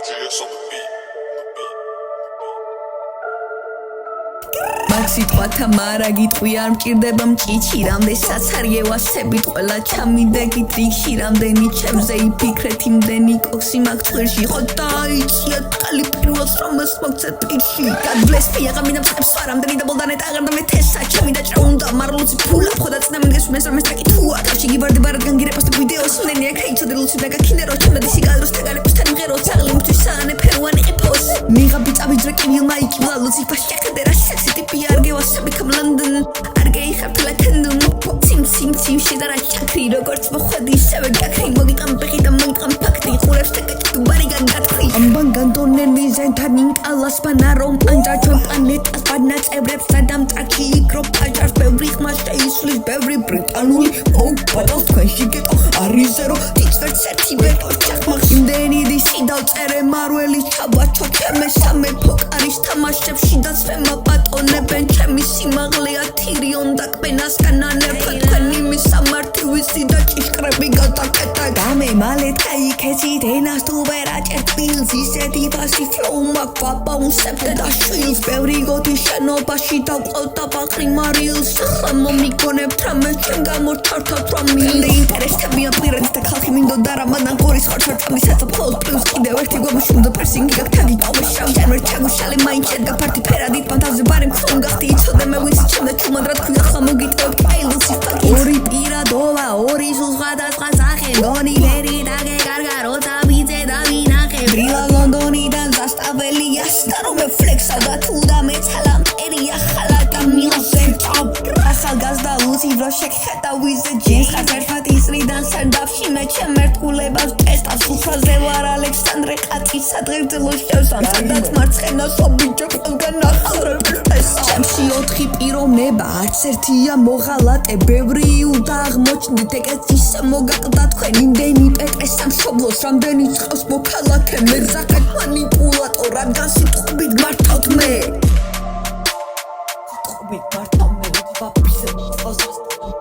JS on the beat. Სიტყვათა მარაგი ტყვი არ მჭირდება მჭიჩი რამდესაც არ გევასებით ყველა ჩამიდეგი ტრიქში რამდენი ჩემზე იფიქრეთ იმდენი კოქსი მაგ წვერში ხო დაიწია ტალი პირველს რომელს მოგცეთ პირში God bless me აღამინდა მსხებს რამდენი დაბოლდანეთ აღარდა მე თესა ჩემი დაჭრა უნდა მარლუცი ფულა ხოდა წინა მინდეს მეს რომ ეს ტრეკი თუა კარში გიბარდი ბარად განგირე პოსტ ვიდეოს მენი აქ იცოდე ლუცი და გაქინერო ჩემდა სიგალროს თაგარი პოსტანი ღერო ცაღლი მთვის საანე ფერვანი ყიფოს მიღაბი წავიძრე კივილმა იკილა ლუცი ფაშაკდე რა სექსი ტიპი არ გევასები come London არ გეიხართ ლათენდუნ ციმ შედარა ჩაქრი როგორც მოხვედი ისევე გაქრი მოგიყამ ბეღი და მოგიყამ ფაქტი ყურებს თეკეთი თუ ბარიგან გათქვი ამბან განდონელი ზენთან ინკალას ბანა რომ ანჯაჩონ პლანეტას ბანა წევრებს სადამ ტრაკი იკრო ფაჭარს ბევრი ხმა შეისვლის ბევრი ბრიტანული ბატალს თქვენში გეტო არის ზერო ტიქსერტ სერთი ბეტო ჩახმახ იმდენი დისი დავწერე მარველის ჩაბაჩო ჩემე სამეფო კარის თამაშებში დაცვემა პატონებენ ჩემი სიმაღლეა თირიონ და კბენას განანებო თქვენი მისამართივისი და ჭიშკრები გადაკეტა გამე მალე თაიქეცი დენას თუ ვერაჭერთ ფილს ისეთი ფასი ფლოუ მაგვაბაუნსებდე და შვილს ბევრი გოთი შენობაში დავყავდა ბაყრი მარილს ახლა მომიგონებთ რამე ჩემ გამორჩართავთ რომ მინდა ინტერესებია პირად და ხალხი მინდოდა რამადან გორის ხორჩორტამი საწაფოლ პლუს კიდევ ერთი გვამოშუნდა პერსინგი გაქთაგი დავეშავ ჯანვერ ჩაგუშალი მაინც შედგა ფარტი ფერადით ფანტაზი ბარი მქრონ გახდი იცოდე მე ვინც ჩემდა ჩუმადრად ქვი ახლა მოგიტევებ კაილუსი ფაკი ორი პირადოვა ორი სხვადასხვა სახე გონი ვერი დაგეკარგა როცა ვიძე და ვინახე ბრილა ლონდონიდან ზასტაველია სტარომე ფლექსა და თუ და მეცალა მტერია ხალა და მილოსენ ჭობ ახალგაზრდა ლუცი რო შეგხედა ვიზე ჯინს ხარ ერთად ისრიდან სერდაფში მე ჩემ ერთგულებას ტესტავს უფრაზე ვარ ალექსანდრე ყატი სადღერძელო შევსამ სადაც მარცხენა სობიჯო ყველგან ახალრებს ტესტ ჩემში 4 პიროვნება არც ერთია მოღალატე ბევრი უნდა აღმოჩნდეთ ეგეც ისე მოგაყდა თქვენ იმდენი პეტრეს სამშობლოს რამდენი წყავს მოქალაქე მე გზახეთ მანიპულატორ რადგან სიტყვით მართავთ მე სიტყვით მართავ მე ვაფისე წყავს